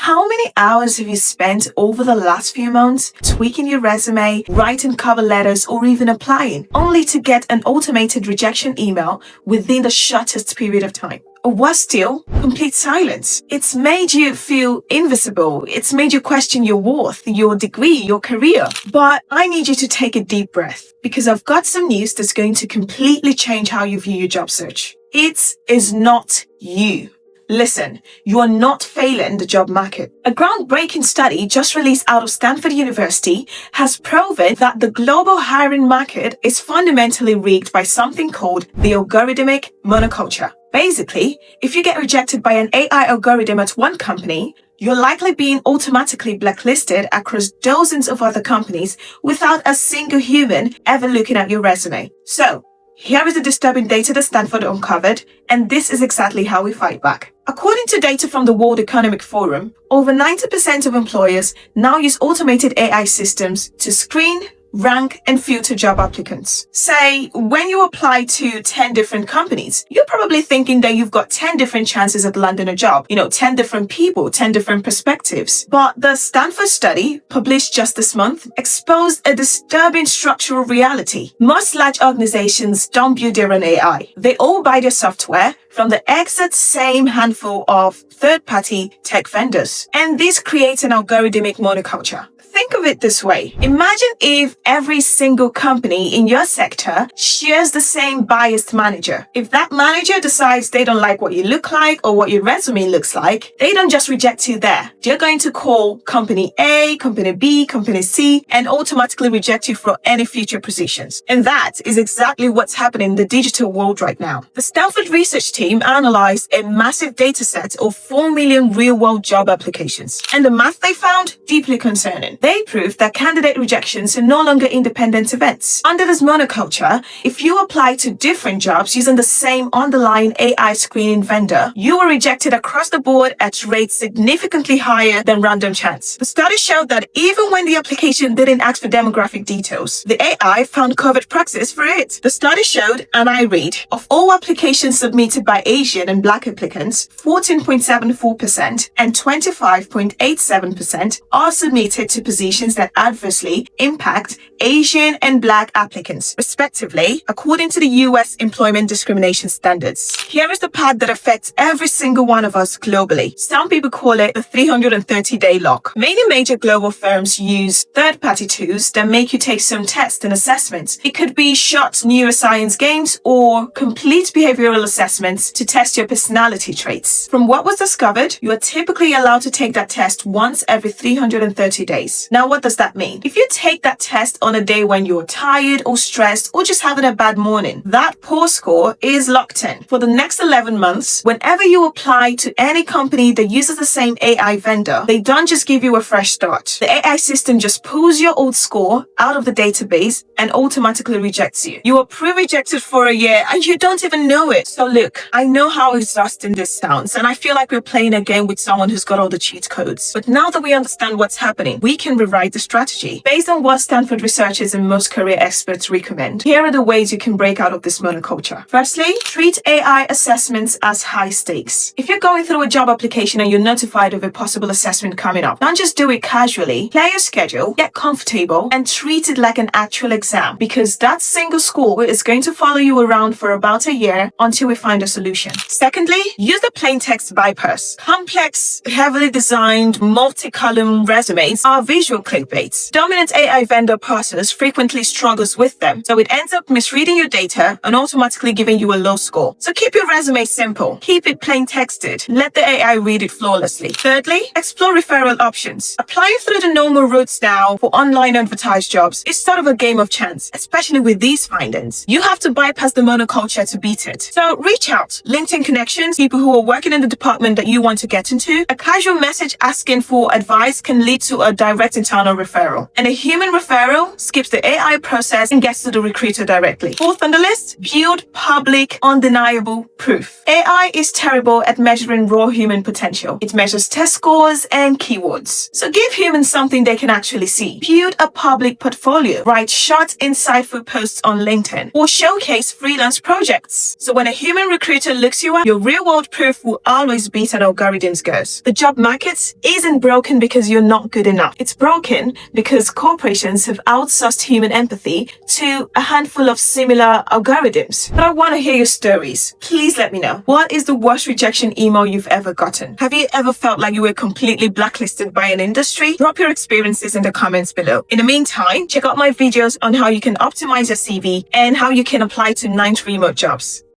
How many hours have you spent over the last few months tweaking your resume, writing cover letters, or even applying, only to get an automated rejection email within the shortest period of time? Or worse still, complete silence. It's made you feel invisible. It's made you question your worth, your degree, your career. But I need you to take a deep breath, because I've got some news that's going to completely change how you view your job search. It is not you. Listen, you are not failing the job market. A groundbreaking study just released out of Stanford University has proven that the global hiring market is fundamentally rigged by something called the Algorithmic Monoculture. Basically, if you get rejected by an AI algorithm at one company, you're likely being automatically blacklisted across dozens of other companies without a single human ever looking at your resume. So, here is the disturbing data that Stanford uncovered, and this is exactly how we fight back. According to data from the World Economic Forum, over 90% of employers now use automated AI systems to screen, rank, and filter job applicants. Say, when you apply to 10 different companies, you're probably thinking that you've got 10 different chances at landing a job. 10 different people, 10 different perspectives. But the Stanford study, published just this month, exposed a disturbing structural reality. Most large organizations don't build their own AI. They all buy their software from the exact same handful of third-party tech vendors. And this creates an algorithmic monoculture. Think of it this way. Imagine if every single company in your sector shares the same biased manager. If that manager decides they don't like what you look like or what your resume looks like, they don't just reject you there. They're going to call company A, company B, company C, and automatically reject you for any future positions. And that is exactly what's happening in the digital world right now. The Stanford research team analyzed a massive data set of 4 million real-world job applications. And the math they found, deeply concerning. They proved that candidate rejections are no longer independent events. Under this monoculture, if you apply to different jobs using the same underlying AI screening vendor, you are rejected across the board at rates significantly higher than random chance. The study showed that even when the application didn't ask for demographic details, the AI found covert proxies for it. The study showed, and I read, of all applications submitted by Asian and Black applicants, 14.74% and 25.87% are submitted to positions that adversely impact Asian and Black applicants, respectively, according to the US employment discrimination standards. Here is the part that affects every single one of us globally. Some people call it the 330-day lock. Many major global firms use third-party tools that make you take some tests and assessments. It could be short neuroscience games or complete behavioral assessments to test your personality traits. From what was discovered, you are typically allowed to take that test once every 330 days. Now, what does that mean? If you take that test on a day when you're tired or stressed or just having a bad morning, that poor score is locked in. For the next 11 months, whenever you apply to any company that uses the same AI vendor, they don't just give you a fresh start. The AI system just pulls your old score out of the database and automatically rejects you. You are pre-rejected for a year and you don't even know it. So look, I know how exhausting this sounds, and I feel like we're playing a game with someone who's got all the cheat codes. But now that we understand what's happening, we can rewrite the strategy. Based on what Stanford researchers and most career experts recommend, here are the ways you can break out of this monoculture. Firstly, treat AI assessments as high stakes. If you're going through a job application and you're notified of a possible assessment coming up, don't just do it casually. Play your schedule, get comfortable, and treat it like an actual exam, because that single score is going to follow you around for about a year until we find a solution. Secondly, use the plain text bypass. Complex, heavily designed, multi-column resumes are visual clickbaits. Dominant AI vendor parsers frequently struggles with them, so it ends up misreading your data and automatically giving you a low score. So keep your resume simple. Keep it plain texted. Let the AI read it flawlessly. Thirdly, explore referral options. Applying through the normal routes now for online advertised jobs is sort of a game of chance, especially with these findings. You have to bypass the monoculture to beat it. So reach out. LinkedIn connections, people who are working in the department that you want to get into. A casual message asking for advice can lead to a direct internal referral. And a human referral skips the AI process and gets to the recruiter directly. Fourth on the list, build public, undeniable proof. AI is terrible at measuring raw human potential. It measures test scores and keywords. So give humans something they can actually see. Build a public portfolio. Write short, insightful posts on LinkedIn or showcase freelance projects. So when a human recruiter looks you up, your real-world proof will always beat an algorithm's goals. The job market isn't broken because you're not good enough. It's broken because corporations have outsourced human empathy to a handful of similar algorithms. But I want to hear your stories. Please let me know. What is the worst rejection email you've ever gotten? Have you ever felt like you were completely blacklisted by an industry? Drop your experiences in the comments below. In the meantime, check out my videos on how you can optimize your CV and how you can apply to 9 remote jobs.